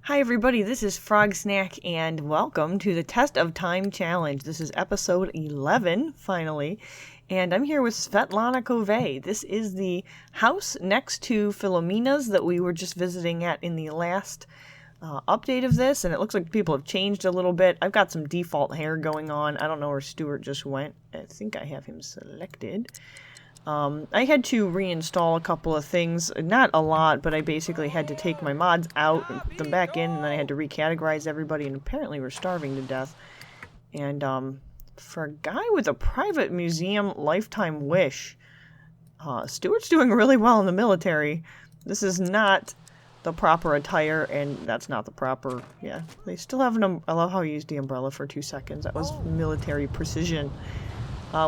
Hi everybody, this is Frog Snack and welcome to the Test of Time Challenge. This is episode 11, finally, and I'm here with Svetlana Covet. This is the house next to Philomena's that we were just visiting at in the last update of this, and it looks like people have changed a little bit. I've got some default hair going on. I don't know where Stuart just went. I think I have him selected. I had to reinstall a couple of things, not a lot, but I basically had to take my mods out and put them back in, and then I had to recategorize everybody, and apparently we're starving to death. And for a guy with a private museum lifetime wish, Stuart's doing really well in the military. This is not the proper attire, and that's not the proper, yeah. They still have I love how he used the umbrella for 2 seconds. That was military precision.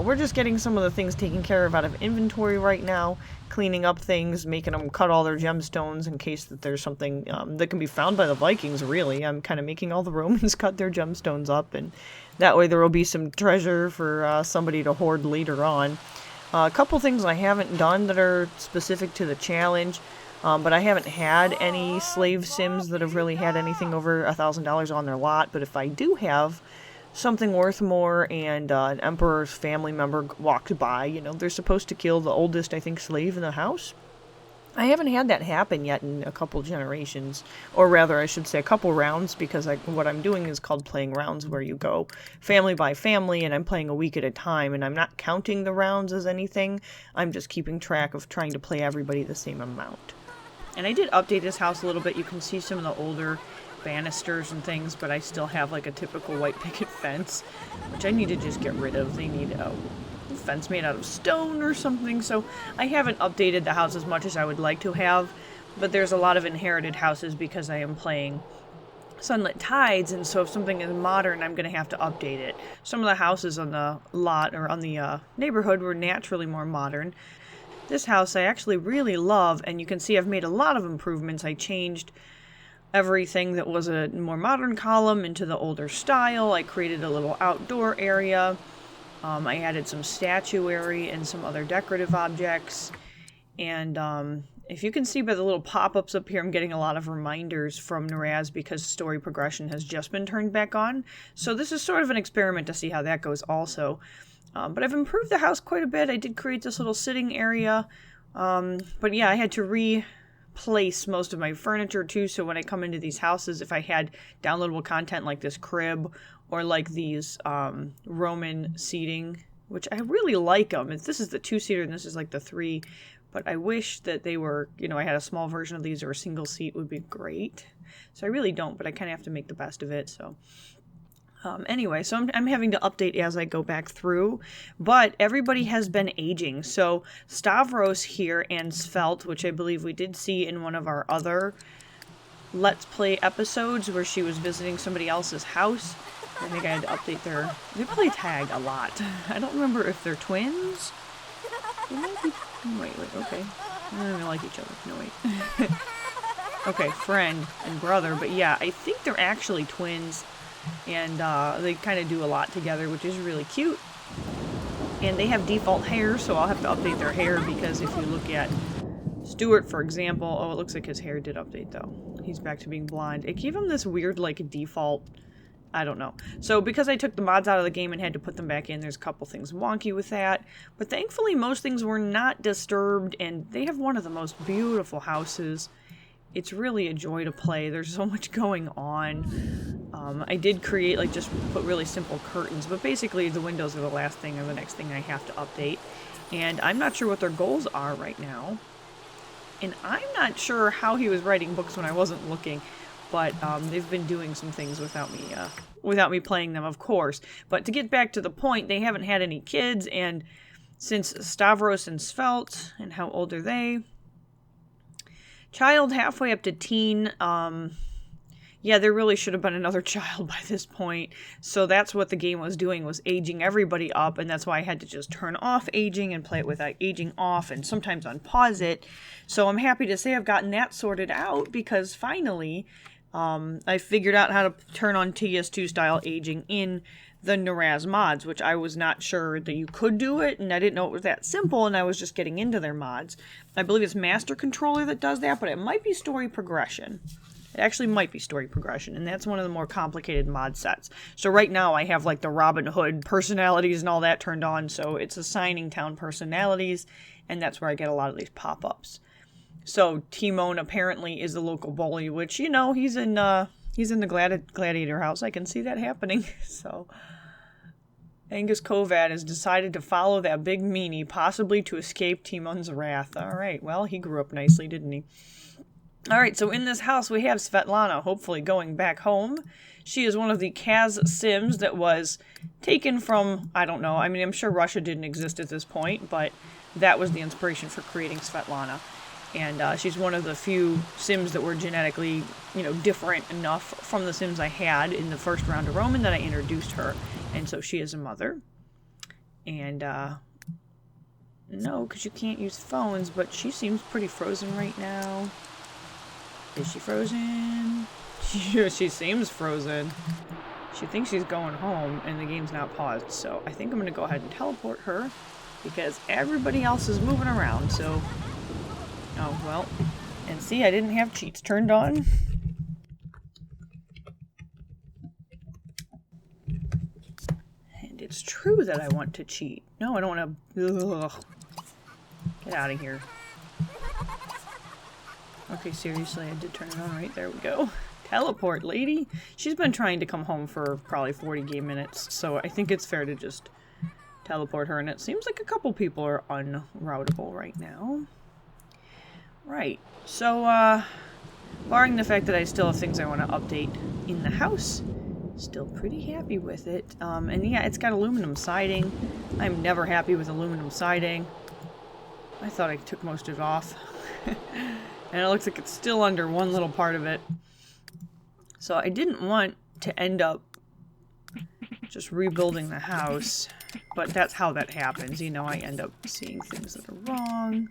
We're just getting some of the things taken care of out of inventory right now, cleaning up things, making them cut all their gemstones in case that there's something that can be found by the Vikings, really. I'm kind of making all the Romans cut their gemstones up, and that way there will be some treasure for somebody to hoard later on. A couple things I haven't done that are specific to the challenge, but I haven't had any slave sims that have really had anything over $1,000 on their lot, but if I do have something worth more and an emperor's family member walked by, you know, they're supposed to kill the oldest, I think, slave in the house. I haven't had that happen yet in a couple generations, or rather I should say a couple rounds, because what I'm doing is called playing rounds, where you go family by family and I'm playing a week at a time, and I'm not counting the rounds as anything. I'm just keeping track of trying to play everybody the same amount. And I did update this house a little bit. You can see some of the older banisters and things, but I still have like a typical white picket fence, which I need to just get rid of. They need a fence made out of stone or something, so I haven't updated the house as much as I would like to have, but there's a lot of inherited houses because I am playing Sunlit Tides, and so if something is modern, I'm going to have to update it. Some of the houses on the lot or on the neighborhood were naturally more modern. This house I actually really love, and you can see I've made a lot of improvements. I changed everything that was a more modern column into the older style. I created a little outdoor area. I added some statuary and some other decorative objects. And if you can see by the little pop-ups up here, I'm getting a lot of reminders from Naraz because story progression has just been turned back on. So this is sort of an experiment to see how that goes also. But I've improved the house quite a bit. I did create this little sitting area. But yeah, I had to replace most of my furniture too, so when I come into these houses, if I had downloadable content like this crib or like these Roman seating, which I really like them. This is the 2-seater and this is like the 3, but I wish that they were, you know, I had a small version of these, or a single seat would be great. So I really don't, but I kind of have to make the best of it. So anyway, so I'm having to update as I go back through, but everybody has been aging. So Stavros here and Svelte, which I believe we did see in one of our other Let's Play episodes where she was visiting somebody else's house. I think I had to update they play tag a lot. I don't remember if they're twins. Wait, okay. I don't even like each other. No, wait. Okay, friend and brother, but yeah, I think they're actually twins. And they kind of do a lot together, which is really cute. And they have default hair, so I'll have to update their hair, because if you look at Stuart, for example, oh, it looks like his hair did update, though. He's back to being blonde. It gave him this weird, like, default, I don't know. So because I took the mods out of the game and had to put them back in, there's a couple things wonky with that. But thankfully, most things were not disturbed, and they have one of the most beautiful houses. It's really a joy to play. There's so much going on. I did create, like, just put really simple curtains, but basically the windows are the last thing or the next thing I have to update. And I'm not sure what their goals are right now. And I'm not sure how he was writing books when I wasn't looking, but they've been doing some things without me playing them, of course. But to get back to the point, they haven't had any kids, and since Stavros and Svelte, and how old are they? Child halfway up to teen. Yeah, there really should have been another child by this point. So that's what the game was doing, was aging everybody up, and that's why I had to just turn off aging and play it without aging off, and sometimes unpause it. So I'm happy to say I've gotten that sorted out, because finally I figured out how to turn on TS2 style aging in the Naraz mods, which I was not sure that you could do it, and I didn't know it was that simple, and I was just getting into their mods. I believe it's Master Controller that does that, but it might be Story Progression. It actually might be story progression, and that's one of the more complicated mod sets. So right now I have like the Robin Hood personalities and all that turned on, so it's assigning town personalities, and that's where I get a lot of these pop-ups. So Timon apparently is the local bully, which, you know, he's in the Gladiator house. I can see that happening. So Angus Covet has decided to follow that big meanie, possibly to escape Timon's wrath. All right, well, he grew up nicely, didn't he? All right, so in this house we have Svetlana, hopefully going back home. She is one of the CAS Sims that was taken from, I don't know, I mean, I'm sure Russia didn't exist at this point, but that was the inspiration for creating Svetlana. And she's one of the few Sims that were genetically, you know, different enough from the Sims I had in the first round of Roman that I introduced her. And so she is a mother. And, no, because you can't use phones, but she seems pretty frozen right now. Is she frozen? She seems frozen. She thinks she's going home, and the game's not paused. So I think I'm going to go ahead and teleport her, because everybody else is moving around, so... Oh, well. And see, I didn't have cheats turned on. And it's true that I want to cheat. No, I don't want to... Get out of here. Okay, seriously, I did turn it on, right? There we go. Teleport, lady! She's been trying to come home for probably 40 game minutes, so I think it's fair to just teleport her, and it seems like a couple people are unroutable right now. Right, so, barring the fact that I still have things I want to update in the house, still pretty happy with it. And yeah, it's got aluminum siding. I'm never happy with aluminum siding. I thought I took most of it off. And it looks like it's still under one little part of it. So I didn't want to end up just rebuilding the house, but that's how that happens. You know, I end up seeing things that are wrong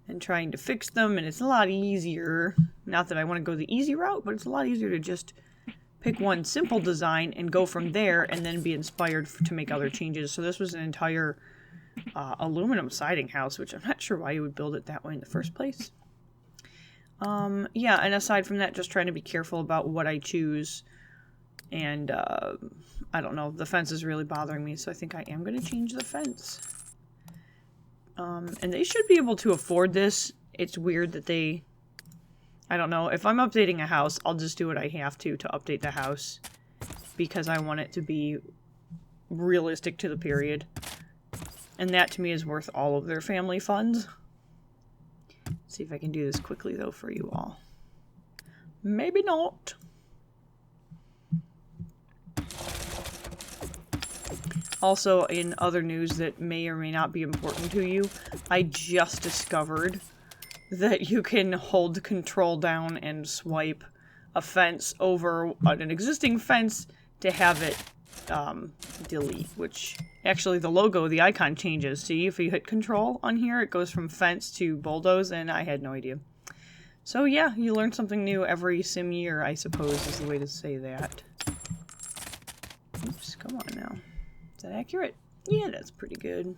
and trying to fix them, and it's a lot easier. Not that I want to go the easy route, but it's a lot easier to just pick one simple design and go from there and then be inspired to make other changes. So this was an entire aluminum siding house, which I'm not sure why you would build it that way in the first place. Yeah, and aside from that, just trying to be careful about what I choose. And, I don't know, the fence is really bothering me, so I think I am going to change the fence. And they should be able to afford this. It's weird that they... I don't know, if I'm updating a house, I'll just do what I have to update the house. Because I want it to be realistic to the period. And that, to me, is worth all of their family funds. Let's see if I can do this quickly, though, for you all. Maybe not. Also, in other news that may or may not be important to you, I just discovered that you can hold control down and swipe a fence over an existing fence to have it delete, which actually the logo, the icon changes. See, if you hit control on here, it goes from fence to bulldoze, and I had no idea. So yeah, you learn something new every sim year, I suppose is the way to say that. Oops, come on now. Is that accurate? Yeah, that's pretty good.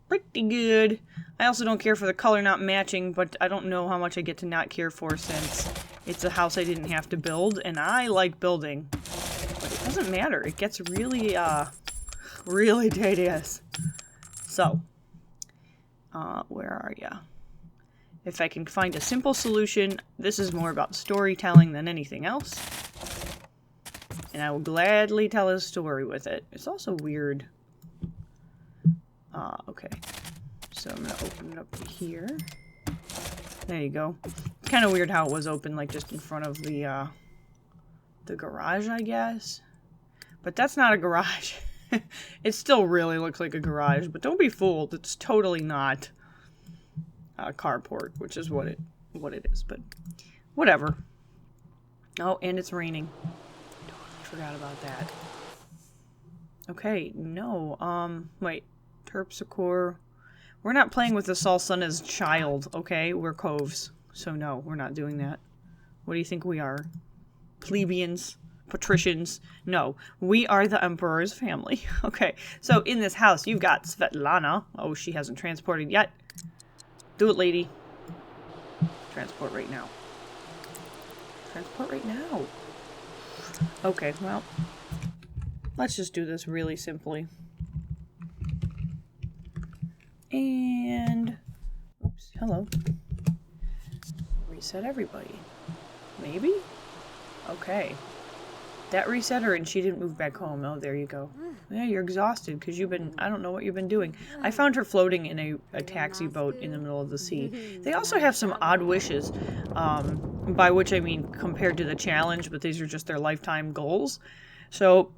Pretty good. I also don't care for the color not matching, but I don't know how much I get to not care for since it's a house I didn't have to build, and I like building. But it doesn't matter. It gets really, really tedious. So, where are ya? If I can find a simple solution, this is more about storytelling than anything else. And I will gladly tell a story with it. It's also weird. Okay. So I'm going to open it up to here. There you go. It's kind of weird how it was open, like, just in front of the garage, I guess. But that's not a garage. It still really looks like a garage, but don't be fooled. It's totally not a carport, which is what it is, but whatever. Oh, and it's raining. Forgot about that. Okay, no, wait. Terpsichore. We're not playing with the Saulson as child, okay? We're Coves. So no, we're not doing that. What do you think we are? Plebeians? Patricians? No, we are the Emperor's family. Okay, so in this house, you've got Svetlana. Oh, she hasn't transported yet. Do it, lady. Transport right now. Transport right now. Okay, well, let's just do this really simply. And, oops, hello. Reset everybody. Maybe? Okay. That reset her and she didn't move back home. Oh, there you go. Yeah, you're exhausted because I don't know what you've been doing. I found her floating in a taxi boat in the middle of the sea. They also have some odd wishes, by which I mean compared to the challenge, but these are just their lifetime goals. So,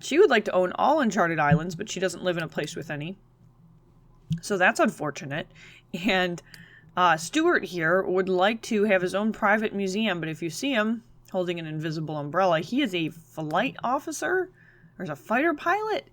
she would like to own all Uncharted Islands, but she doesn't live in a place with any. So that's unfortunate. And Stuart here would like to have his own private museum, but if you see him holding an invisible umbrella, he is a flight officer, or is a fighter pilot,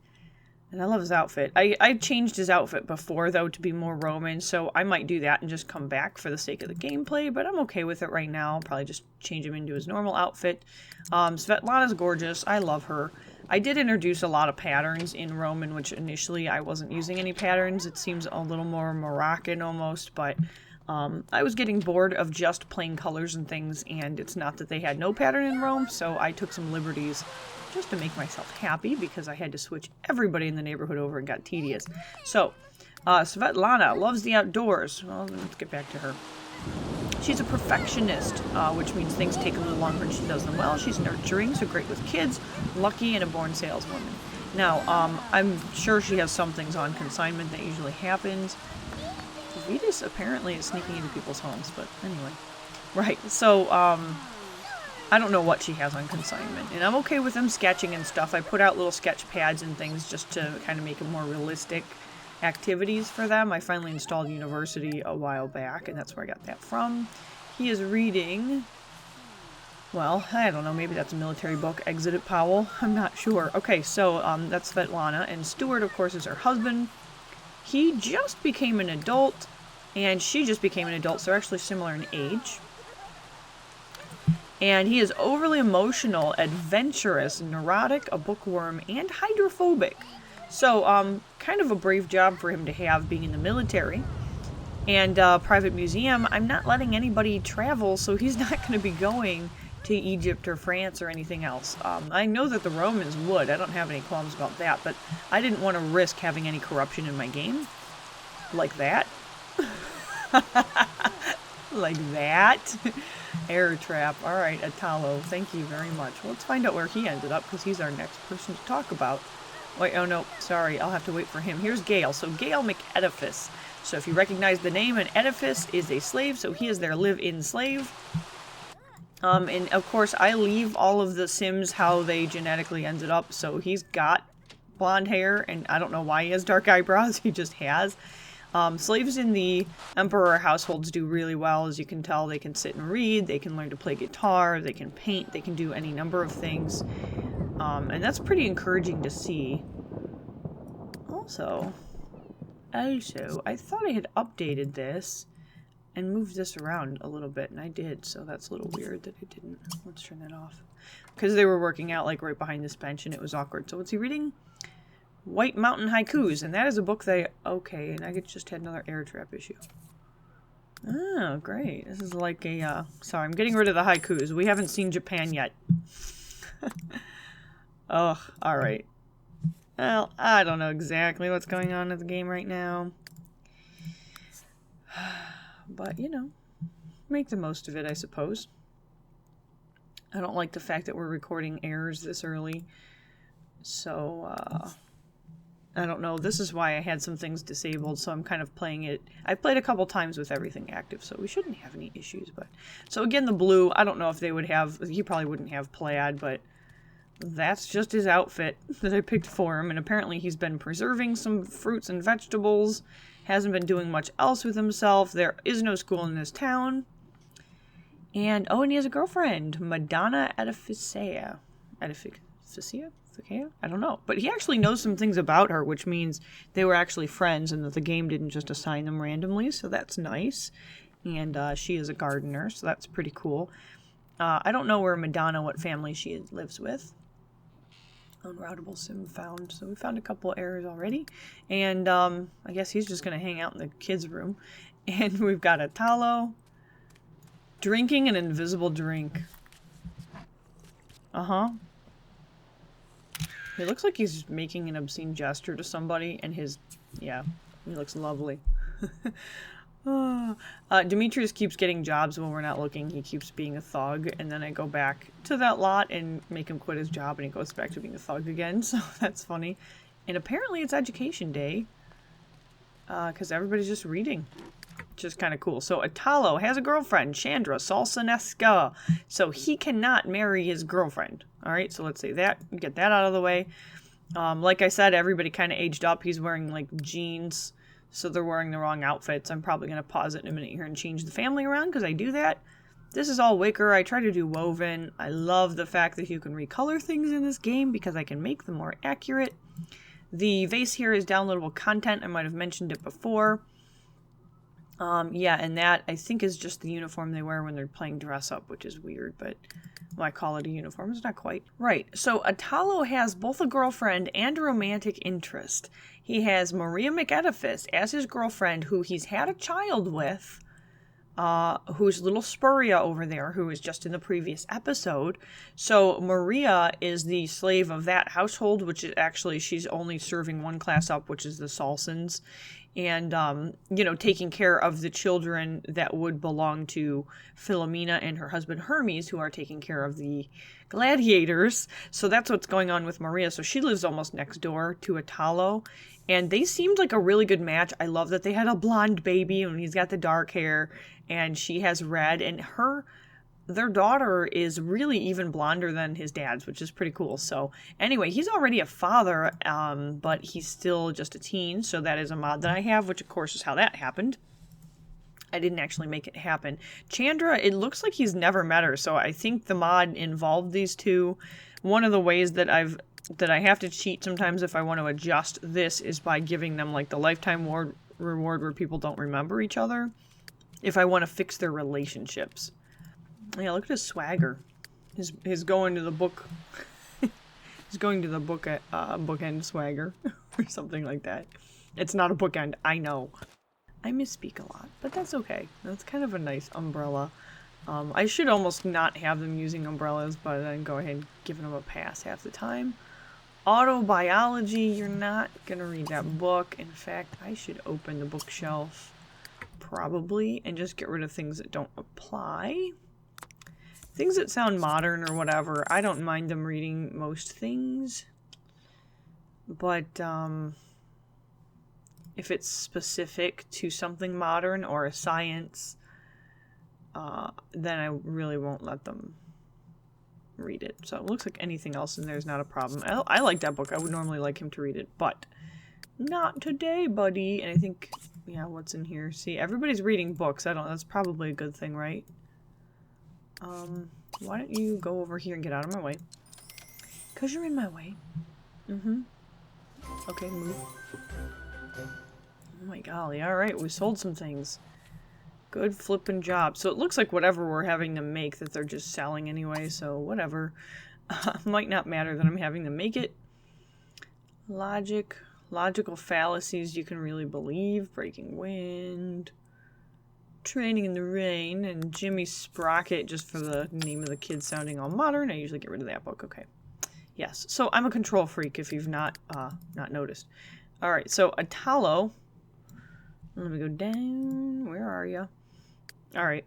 and I love his outfit. I changed his outfit before, though, to be more Roman, so I might do that and just come back for the sake of the gameplay, but I'm okay with it right now. I'll probably just change him into his normal outfit. Svetlana's gorgeous. I love her. I did introduce a lot of patterns in Roman, which initially I wasn't using any patterns. It seems a little more Moroccan almost, but I was getting bored of just plain colors and things, and it's not that they had no pattern in Rome, so I took some liberties just to make myself happy because I had to switch everybody in the neighborhood over and got tedious. So, Svetlana loves the outdoors. Well, let's get back to her. She's a perfectionist, which means things take a little longer and she does them well. She's nurturing, so great with kids, lucky, and a born saleswoman. Now, I'm sure she has some things on consignment. That usually happens. Vetus apparently is sneaking into people's homes, but anyway. Right, so, I don't know what she has on consignment, and I'm okay with them sketching and stuff. I put out little sketch pads and things just to kind of make it more realistic activities for them. I finally installed University a while back, and that's where I got that from. He is reading, well, I don't know, maybe that's a military book, Exit at Powell. I'm not sure. Okay, so, that's Svetlana, and Stuart, of course, is her husband. He just became an adult, and she just became an adult, so they're actually similar in age. And he is overly emotional, adventurous, neurotic, a bookworm, and hydrophobic. So, kind of a brave job for him to have being in the military. And private museum, I'm not letting anybody travel, so he's not going to be going to Egypt or France or anything else. I know that the Romans would. I don't have any qualms about that, but I didn't want to risk having any corruption in my game. Like that. Like that. Air trap. Alright, Atalo, thank you very much. Well, let's find out where he ended up, because he's our next person to talk about. Wait, oh no, sorry, I'll have to wait for him. Here's Gale. So Gale McEdifice. So if you recognize the name, an edifice is a slave, so he is their live-in slave. And of course, I leave all of the Sims how they genetically ended up, so he's got blonde hair, and I don't know why he has dark eyebrows, he just has. Slaves in the Emperor households do really well. As you can tell, they can sit and read, they can learn to play guitar, they can paint, they can do any number of things. And that's pretty encouraging to see. Also, I thought I had updated this and moved this around a little bit, and I did, so that's a little weird that I didn't. Let's turn that off. Because they were working out, like, right behind this bench, and it was awkward. So what's he reading? White Mountain Haikus, and that is a book they... Okay, and I just had another air trap issue. Oh, great. This is like a, Sorry, I'm getting rid of the haikus. We haven't seen Japan yet. Oh, alright. Well, I don't know exactly what's going on in the game right now. But, you know, make the most of it, I suppose. I don't like the fact that we're recording errors this early. So, I don't know. This is why I had some things disabled, so I'm kind of playing it. I played a couple times with everything active, so we shouldn't have any issues. But so again, the blue, I don't know if they would have... He probably wouldn't have plaid, but that's just his outfit that I picked for him. And apparently he's been preserving some fruits and vegetables. Hasn't been doing much else with himself. There is no school in this town. And, oh, and he has a girlfriend, Madonna Edificea. Edificea? I don't know. But he actually knows some things about her, which means they were actually friends and that the game didn't just assign them randomly, so that's nice. And she is a gardener, so that's pretty cool. I don't know where Madonna, what family she lives with. Unroutable sim found. So we found a couple errors already. And I guess he's just going to hang out in the kids' room. And we've got a Talo drinking an invisible drink. Uh-huh. He looks like he's making an obscene gesture to somebody, and yeah, he looks lovely. Demetrius keeps getting jobs when we're not looking. He keeps being a thug, and then I go back to that lot and make him quit his job, and he goes back to being a thug again, so that's funny. And apparently it's education day, because everybody's just reading, which is kind of cool. So Italo has a girlfriend, Chandra Salsonesca, so he cannot marry his girlfriend. All right, so let's say that, get that out of the way. Like I said, everybody kind of aged up. He's wearing like jeans, so they're wearing the wrong outfits. I'm probably going to pause it in a minute here and change the family around because I do that. This is all wicker. I try to do woven. I love the fact that you can recolor things in this game because I can make them more accurate. The vase here is downloadable content. I might have mentioned it before. Yeah, and that I think is just the uniform they wear when they're playing dress up, which is weird, but well, I call it a uniform. It's not quite. Right, so Italo has both a girlfriend and a romantic interest. He has Maria McEdifice as his girlfriend, who he's had a child with, who's little Spuria over there, who was just in the previous episode. So Maria is the slave of that household, which is actually, she's only serving one class up, which is the Saulsons. And, you know, taking care of the children that would belong to Philomena and her husband Hermes, who are taking care of the gladiators. So that's what's going on with Maria. So she lives almost next door to Italo. And they seemed like a really good match. I love that they had a blonde baby and he's got the dark hair and she has red. And their daughter is really even blonder than his dad's, which is pretty cool. So anyway, he's already a father, but he's still just a teen. So that is a mod that I have, which of course is how that happened. I didn't actually make it happen. Chandra, it looks like he's never met her. So I think the mod involved these two. One of the ways that I have to cheat sometimes if I want to adjust this is by giving them like the lifetime reward where people don't remember each other. If I want to fix their relationships. Yeah, look at his swagger. His going to the book. He's going to the bookend swagger or something like that. It's not a bookend, I know. I misspeak a lot, but that's okay. That's kind of a nice umbrella. I should almost not have them using umbrellas, but then go ahead and give them a pass half the time. Autobiology, you're not gonna read that book. In fact, I should open the bookshelf probably and just get rid of things that don't apply. Things that sound modern or whatever, I don't mind them reading most things. But if it's specific to something modern or a science, then I really won't let them read it. So it looks like anything else in there is not a problem. I like that book. I would normally like him to read it, but not today, buddy. And I think, yeah, what's in here? See, everybody's reading books. That's probably a good thing, right? Why don't you go over here and get out of my way? 'Cause you're in my way. Okay, move. Oh my golly, alright, we sold some things. Good flippin' job. So it looks like whatever we're having them make that they're just selling anyway, so whatever. Might not matter that I'm having them make it. Logical fallacies you can really believe. Breaking wind. Training in the rain, and Jimmy Sprocket, just for the name of the kid sounding all modern. I usually get rid of that book. Okay. Yes. So I'm a control freak if you've not noticed. All right. So Italo. Let me go down. Where are you? All right.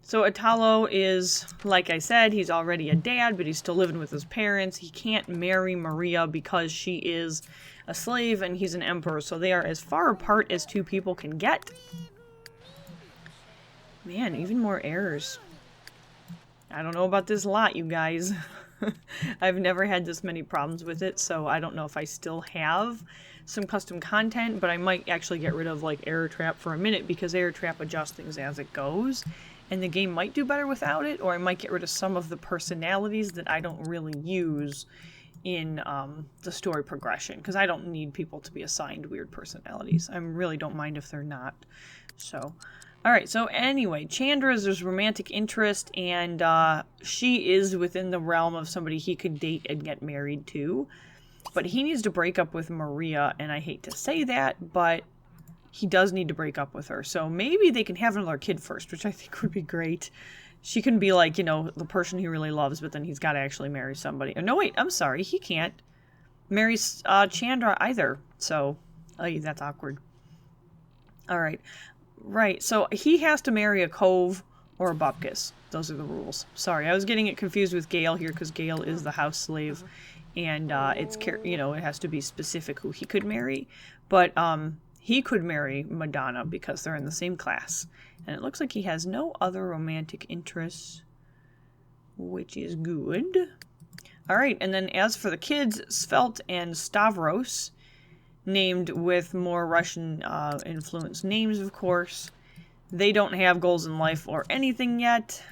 So Italo is, like I said, he's already a dad, but he's still living with his parents. He can't marry Maria because she is a slave and he's an emperor. So they are as far apart as two people can get. Man, even more errors. I don't know about this lot, you guys. I've never had this many problems with it, so I don't know if I still have some custom content, but I might actually get rid of like Error Trap for a minute because Error Trap adjusts things as it goes, and the game might do better without it, or I might get rid of some of the personalities that I don't really use in the story progression, because I don't need people to be assigned weird personalities. I really don't mind if they're not. So... Alright, so anyway, Chandra's his romantic interest, and she is within the realm of somebody he could date and get married to. But he needs to break up with Maria, and I hate to say that, but he does need to break up with her. So maybe they can have another kid first, which I think would be great. She can be like, you know, the person he really loves, but then he's got to actually marry somebody. Oh, no, wait, I'm sorry. He can't marry Chandra either. So, that's awkward. All right. Right, so he has to marry a Cove or a Bupkis. Those are the rules. Sorry, I was getting it confused with Gale here because Gale is the house slave. And it has to be specific who he could marry. But he could marry Madonna because they're in the same class. And it looks like he has no other romantic interests, which is good. All right, and then as for the kids, Svelte and Stavros, named with more Russian influenced names, of course. They don't have goals in life or anything yet.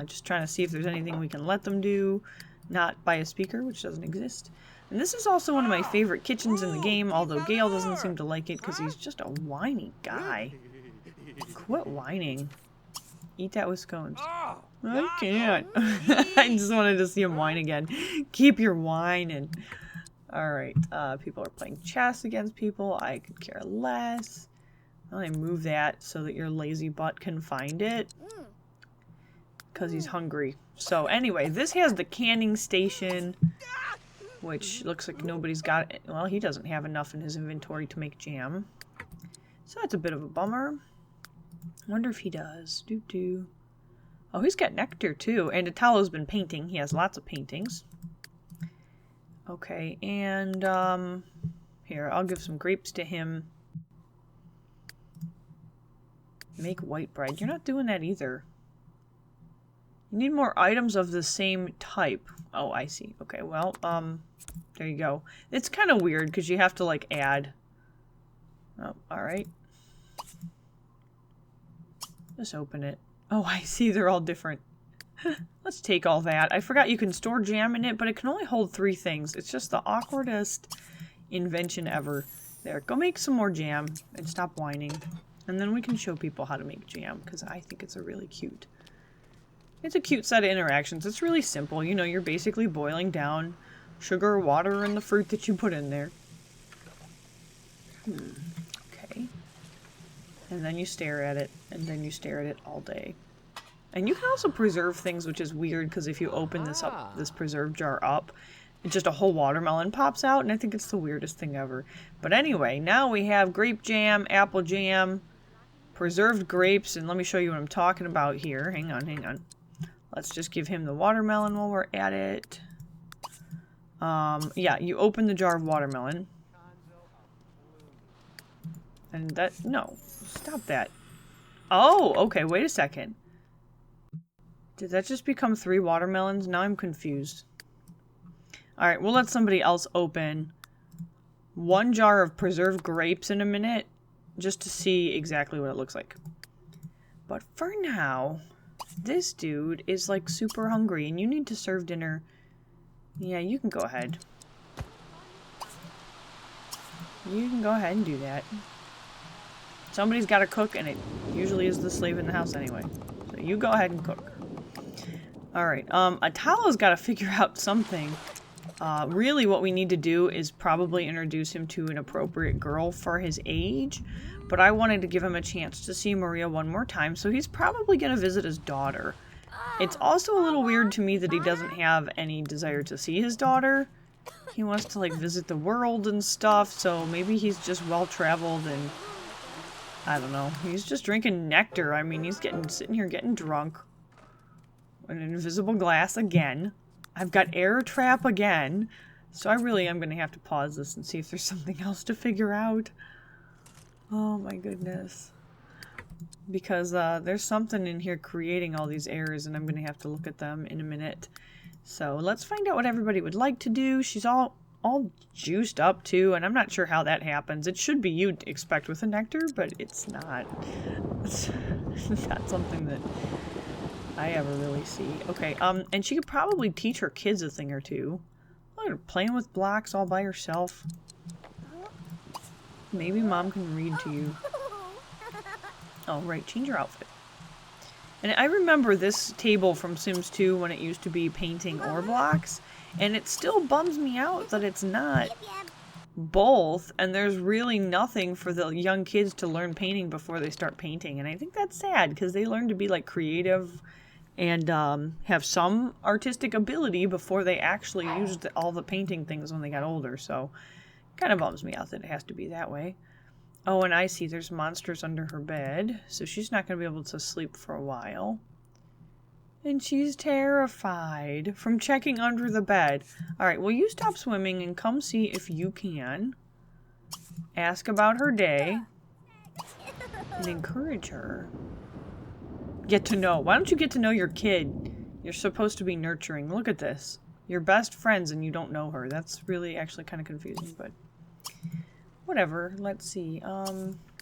Just trying to see if there's anything we can let them do. Not by a speaker, which doesn't exist. And this is also one of my favorite kitchens in the game, although Gale doesn't seem to like it because he's just a whiny guy. Quit whining. Eat that with scones. I can't. I just wanted to see him whine again. Keep your whining. Alright, people are playing chess against people. I could care less. I move that so that your lazy butt can find it. Because he's hungry. So anyway, this has the canning station, which looks like nobody's got it. Well, he doesn't have enough in his inventory to make jam. So that's a bit of a bummer. I wonder if he does. Doo-doo. Oh, he's got nectar too. And Italo's been painting. He has lots of paintings. Okay, and here, I'll give some grapes to him. Make white bread. You're not doing that either. You need more items of the same type. Oh, I see. Okay, well, there you go. It's kind of weird because you have to, like, add. Oh, alright. Just open it. Oh, I see. They're all different. Let's take all that. I forgot you can store jam in it, but it can only hold 3 things. It's just the awkwardest invention ever. There, go make some more jam and stop whining. And then we can show people how to make jam, because I think it's a really cute... It's a cute set of interactions. It's really simple. You know, you're basically boiling down sugar, water, and the fruit that you put in there. Okay. And then you stare at it, and then you stare at it all day. And you can also preserve things, which is weird, because if you open this preserve jar up, just a whole watermelon pops out, and I think it's the weirdest thing ever. But anyway, now we have grape jam, apple jam, preserved grapes, and let me show you what I'm talking about here. Hang on, hang on. Let's just give him the watermelon while we're at it. Yeah, you open the jar of watermelon. And that, no, stop that. Oh, okay, wait a second. Did that just become 3 watermelons? Now I'm confused. Alright, we'll let somebody else open 1 jar of preserved grapes in a minute, just to see exactly what it looks like. But for now, this dude is like super hungry and you need to serve dinner. Yeah, you can go ahead. You can go ahead and do that. Somebody's got to cook, and it usually is the slave in the house anyway. So you go ahead and cook. Alright, Italo's got to figure out something. Really what we need to do is probably introduce him to an appropriate girl for his age. But I wanted to give him a chance to see Maria one more time, so he's probably going to visit his daughter. It's also a little weird to me that he doesn't have any desire to see his daughter. He wants to, like, visit the world and stuff, so maybe he's just well-traveled and... I don't know. He's just drinking nectar. I mean, he's sitting here getting drunk. An invisible glass again. I've got air trap again. So I really am going to have to pause this and see if there's something else to figure out. Oh my goodness. Because there's something in here creating all these errors, and I'm going to have to look at them in a minute. So let's find out what everybody would like to do. She's all juiced up too, and I'm not sure how that happens. It should be you'd expect with a nectar, but it's not. It's not something that I ever really see. Okay, and she could probably teach her kids a thing or two. Look at her playing with blocks all by herself. Maybe mom can read to you. Oh, right, change your outfit. And I remember this table from Sims 2 when it used to be painting or blocks, and it still bums me out that it's not both, and there's really nothing for the young kids to learn painting before they start painting, and I think that's sad, because they learn to be, like, creative and have some artistic ability before they actually used all the painting things when they got older. So kind of bums me out that it has to be that way. Oh, and I see there's monsters under her bed, so she's not going to be able to sleep for a while. And she's terrified from checking under the bed. All right, will you stop swimming and come see if you can ask about her day and encourage her? Get to know. Why don't you get to know your kid? You're supposed to be nurturing. Look at this. You're best friends and you don't know her. That's really actually kind of confusing, but whatever. Let's see.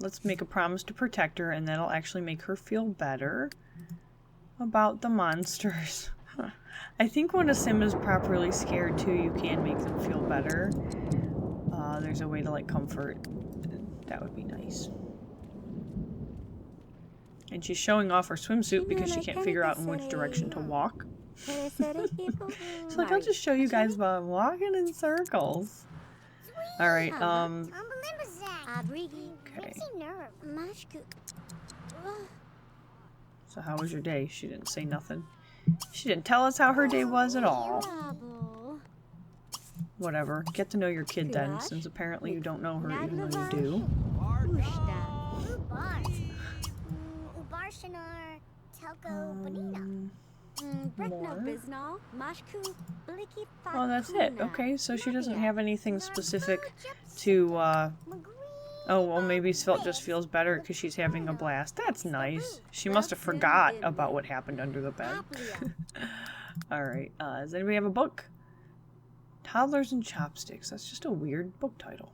Let's make a promise to protect her, and that'll actually make her feel better about the monsters. I think when a sim is properly scared too, you can make them feel better. There's a way to like comfort. That would be nice. And she's showing off her swimsuit because she can't figure out in which direction to walk. So like, I'll just show you guys while I'm walking in circles. Alright, okay. So how was your day? She didn't say nothing. She didn't tell us how her day was at all. Whatever. Get to know your kid then, since apparently you don't know her even though you do. Oh, that's it. Okay, so she doesn't have anything specific to, oh, well, maybe Svelte just feels better because she's having a blast. That's nice. She must have forgot about what happened under the bed. Alright, does anybody have a book? Toddlers and Chopsticks. That's just a weird book title.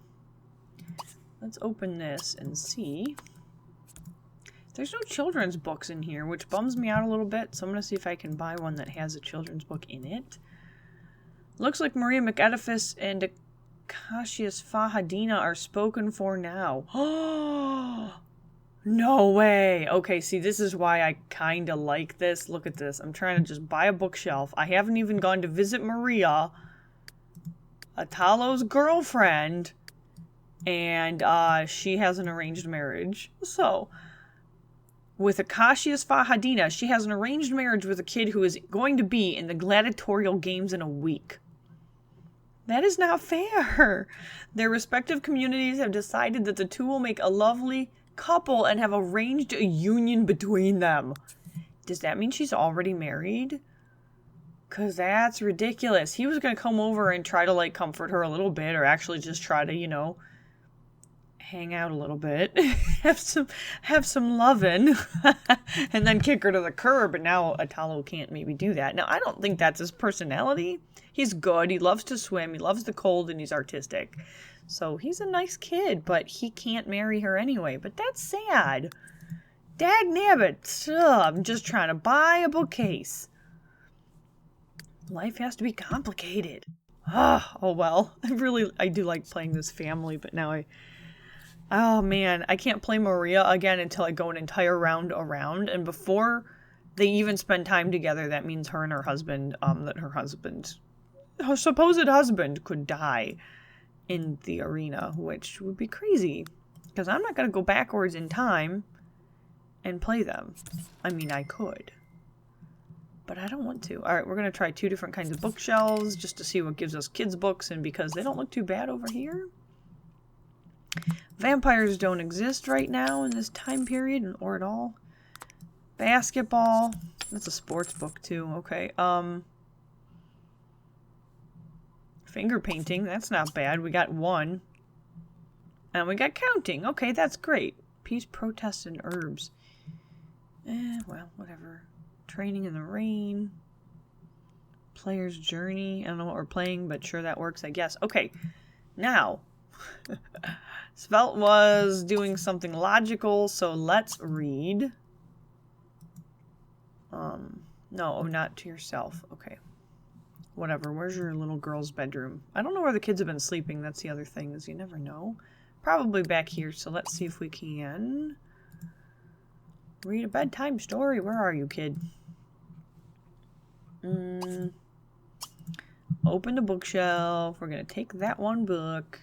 Let's open this and see. There's no children's books in here, which bums me out a little bit, so I'm going to see if I can buy one that has a children's book in it. Looks like Maria McEdifice and Cassius Fahadeen are spoken for now. Oh, no way. Okay, see, this is why I kind of like this. Look at this. I'm trying to just buy a bookshelf. I haven't even gone to visit Maria, Atalo's girlfriend, and she has an arranged marriage. So, with Cassius Fahadeen, she has an arranged marriage with a kid who is going to be in the gladiatorial games in a week. That is not fair. Their respective communities have decided that the two will make a lovely couple and have arranged a union between them. Does that mean she's already married? Because that's ridiculous. He was going to come over and try to, like, comfort her a little bit, or actually just try to, you know, hang out a little bit, have some lovin', and then kick her to the curb. And now Atalo can't maybe do that. Now, I don't think that's his personality. He's good. He loves to swim. He loves the cold, and he's artistic. So he's a nice kid, but he can't marry her anyway. But that's sad. Dagnabbit. I'm just trying to buy a bookcase. Life has to be complicated. Oh well. I do like playing this family, but now oh man, I can't play Maria again until I go an entire round around, and before they even spend time together, that means her and her husband, her supposed husband, could die in the arena, which would be crazy, because I'm not going to go backwards in time and play them. I mean, I could, but I don't want to. Alright, we're going to try 2 different kinds of bookshelves, just to see what gives us kids' books, and because they don't look too bad over here. Vampires don't exist right now in this time period, or at all. Basketball. That's a sports book, too. Okay, finger painting. That's not bad. We got 1. And we got counting. Okay, that's great. Peace, protest, and herbs. Well, whatever. Training in the rain. Player's journey. I don't know what we're playing, but sure that works, I guess. Okay, now... Svelte was doing something logical, so let's read. No, not to yourself. Okay. Whatever. Where's your little girl's bedroom? I don't know where the kids have been sleeping. That's the other thing, is you never know. Probably back here, so let's see if we can read a bedtime story. Where are you, kid? Open the bookshelf. We're going to take that one book.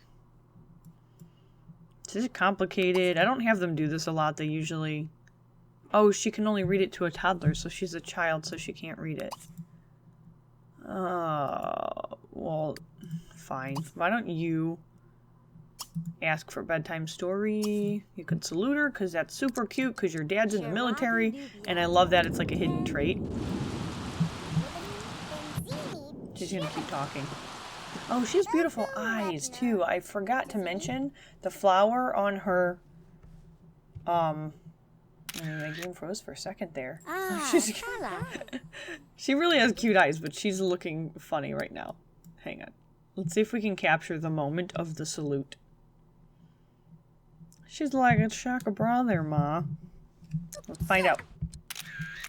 This is complicated. I don't have them do this a lot. They usually... Oh, she can only read it to a toddler, so she's a child, so she can't read it. Well, fine. Why don't you ask for a bedtime story? You could salute her, because that's super cute, because your dad's in the military, and I love that it's like a hidden trait. She's gonna keep talking. Oh, she has beautiful eyes, too. I forgot to mention the flower on her, my game froze for a second there. She really has cute eyes, but she's looking funny right now. Hang on. Let's see if we can capture the moment of the salute. She's like a shaka bra there, Ma. Let's find out.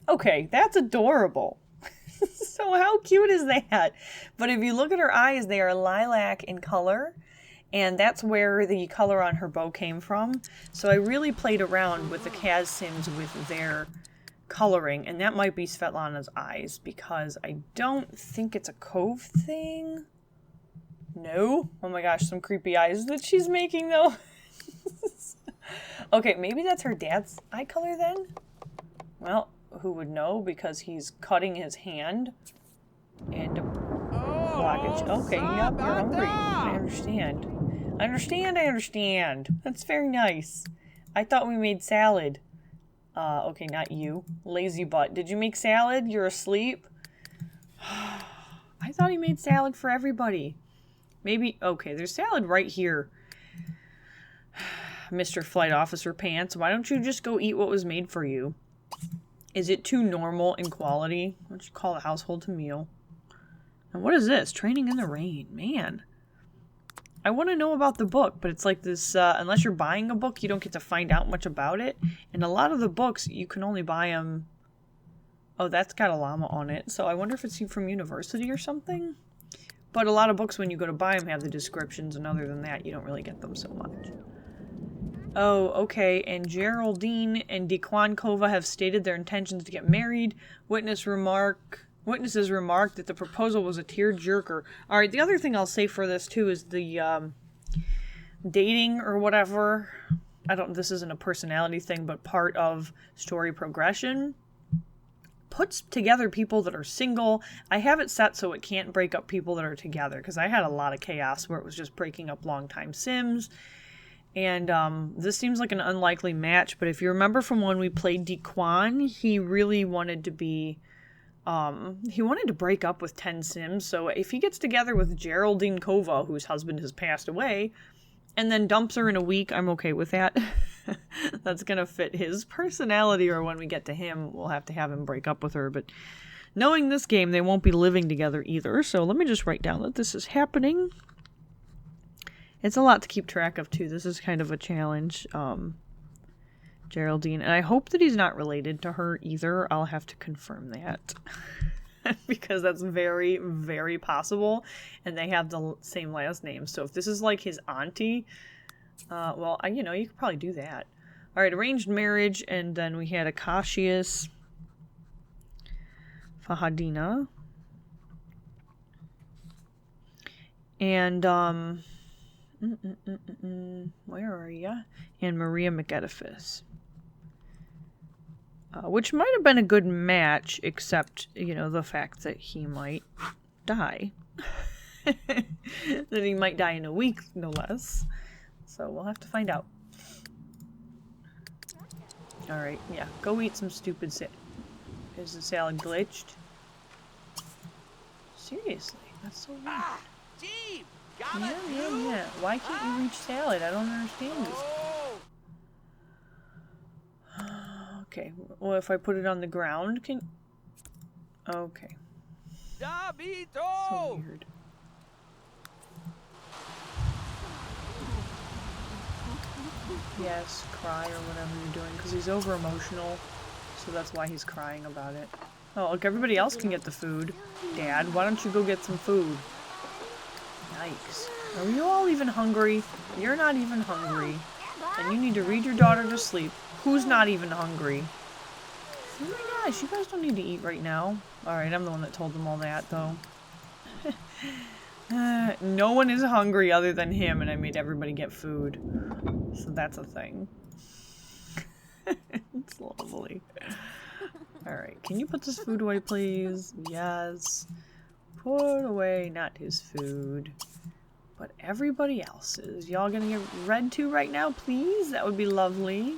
Okay, that's adorable. So how cute is that? But if you look at her eyes, they are lilac in color. And that's where the color on her bow came from. So I really played around with the CAS Sims with their coloring. And that might be Svetlana's eyes, because I don't think it's a Cove thing. No? Oh my gosh, some creepy eyes that she's making, though. Okay, maybe that's her dad's eye color then? Well, who would know, because he's cutting his hand. And a blockage. Okay, yep, you're hungry. I understand. I understand. That's very nice. I thought we made salad. Okay, not you. Lazy butt. Did you make salad? You're asleep? I thought he made salad for everybody. Maybe, okay, there's salad right here. Mr. Flight Officer Pants, why don't you just go eat what was made for you? Is it too normal in quality? Why don't you call the household to meal? And what is this? Training in the Rain. Man. I want to know about the book, but it's like this, unless you're buying a book, you don't get to find out much about it. And a lot of the books, you can only buy them... Oh, that's got a llama on it. So I wonder if it's from university or something? But a lot of books, when you go to buy them, have the descriptions, and other than that, you don't really get them so much. Oh, okay, and Geraldine and Dequan Kova have stated their intentions to get married. Witnesses remarked that the proposal was a tear-jerker. Alright, the other thing I'll say for this, too, is the, dating or whatever. This isn't a personality thing, but part of story progression. Puts together people that are single. I have it set so it can't break up people that are together, because I had a lot of chaos where it was just breaking up long-time Sims. And this seems like an unlikely match, but if you remember from when we played Dequan, he really wanted to be, he wanted to break up with 10 Sims, so if he gets together with Geraldine Kova, whose husband has passed away, and then dumps her in a week, I'm okay with that. That's gonna fit his personality, or when we get to him, we'll have to have him break up with her, but knowing this game, they won't be living together either, so let me just write down that this is happening. It's a lot to keep track of, too. This is kind of a challenge, Geraldine. And I hope that he's not related to her either. I'll have to confirm that. Because that's very, very possible. And they have the same last name. So if this is like his auntie, well, you know, you could probably do that. Alright, arranged marriage. And then we had Akashius, Fahadina. And, where are ya? And Maria McEdifice. Which might have been a good match, except, you know, the fact that he might die. That he might die in a week, no less. So we'll have to find out. Alright, yeah. Go eat some stupid salad. Is the salad glitched? Seriously, that's so weird. Yeah. Why can't you reach salad? I don't understand this. Okay. Well, if I put it on the ground, can... Okay. So weird. Yes, cry or whatever you're doing, because he's over-emotional, so that's why he's crying about it. Oh, look, everybody else can get the food. Dad, why don't you go get some food? Yikes. Are you all even hungry? You're not even hungry. And you need to read your daughter to sleep. Who's not even hungry? Oh my gosh, you guys don't need to eat right now. Alright, I'm the one that told them all that, though. No one is hungry other than him, and I made everybody get food. So that's a thing. It's lovely. Alright, can you put this food away, please? Yes. Put away, not his food, but everybody else's. Y'all gonna get read to right now, please? That would be lovely.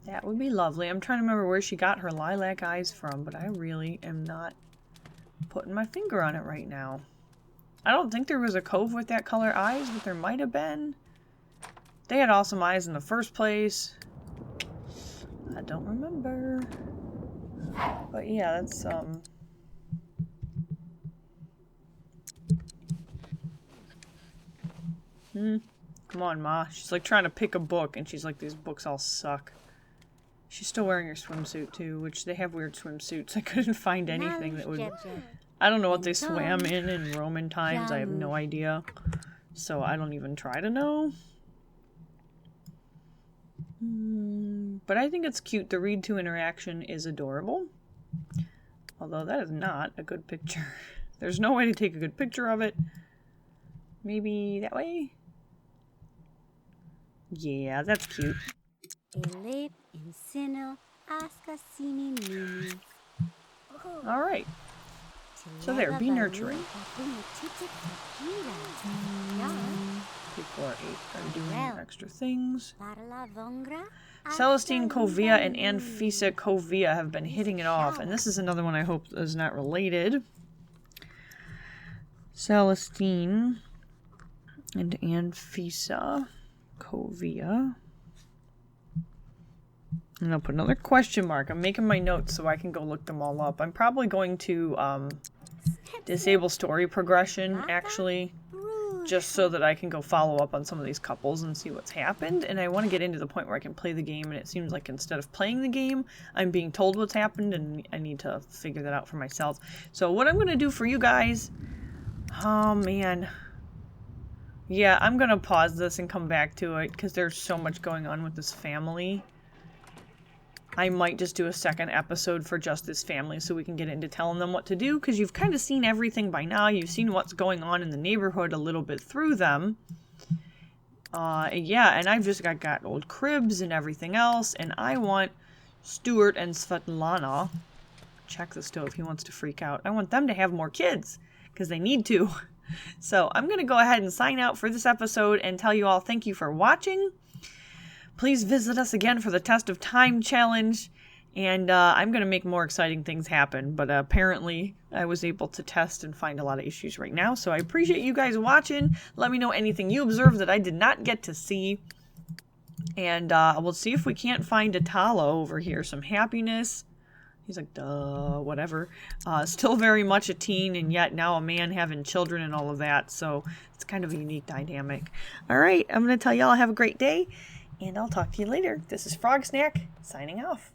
That would be lovely. I'm trying to remember where she got her lilac eyes from, but I really am not putting my finger on it right now. I don't think there was a cove with that color eyes, but there might have been. They had awesome eyes in the first place. I don't remember. But yeah, that's, Come on, Ma. She's like trying to pick a book, and she's like, these books all suck. She's still wearing her swimsuit, too, which they have weird swimsuits. I couldn't find anything that would... I don't know what they swam in Roman times. I have no idea. So I don't even try to know. But I think it's cute. The read-to interaction is adorable. Although that is not a good picture. There's no way to take a good picture of it. Maybe that way? Yeah, that's cute. Alright. So there, be nurturing. People are doing extra things. Celestine Covea and Anfisa Covea have been hitting it off, and this is another one I hope is not related. Celestine and Anfisa Covea. And I'll put another question mark. I'm making my notes so I can go look them all up. I'm probably going to disable story progression, actually, just so that I can go follow up on some of these couples and see what's happened. And I want to get into the point where I can play the game, and it seems like instead of playing the game, I'm being told what's happened, and I need to figure that out for myself. So what I'm going to do for you guys... Oh, man. Yeah, I'm going to pause this and come back to it, because there's so much going on with this family. I might just do a second episode for just this family so we can get into telling them what to do, because you've kind of seen everything by now. You've seen what's going on in the neighborhood a little bit through them. Yeah, and I've just got old cribs and everything else, and I want Stuart and Svetlana, check the stove, he wants to freak out. I want them to have more kids, because they need to. So I'm going to go ahead and sign out for this episode and tell you all thank you for watching. Please visit us again for the Test of Time challenge, and I'm going to make more exciting things happen, but apparently I was able to test and find a lot of issues right now, so I appreciate you guys watching. Let me know anything you observed that I did not get to see, and we'll see if we can't find Atala over here. Some happiness. He's like, duh, whatever. Still very much a teen, and yet now a man having children and all of that, so it's kind of a unique dynamic. Alright, I'm going to tell y'all have a great day, and I'll talk to you later. This is Frog Snack, signing off.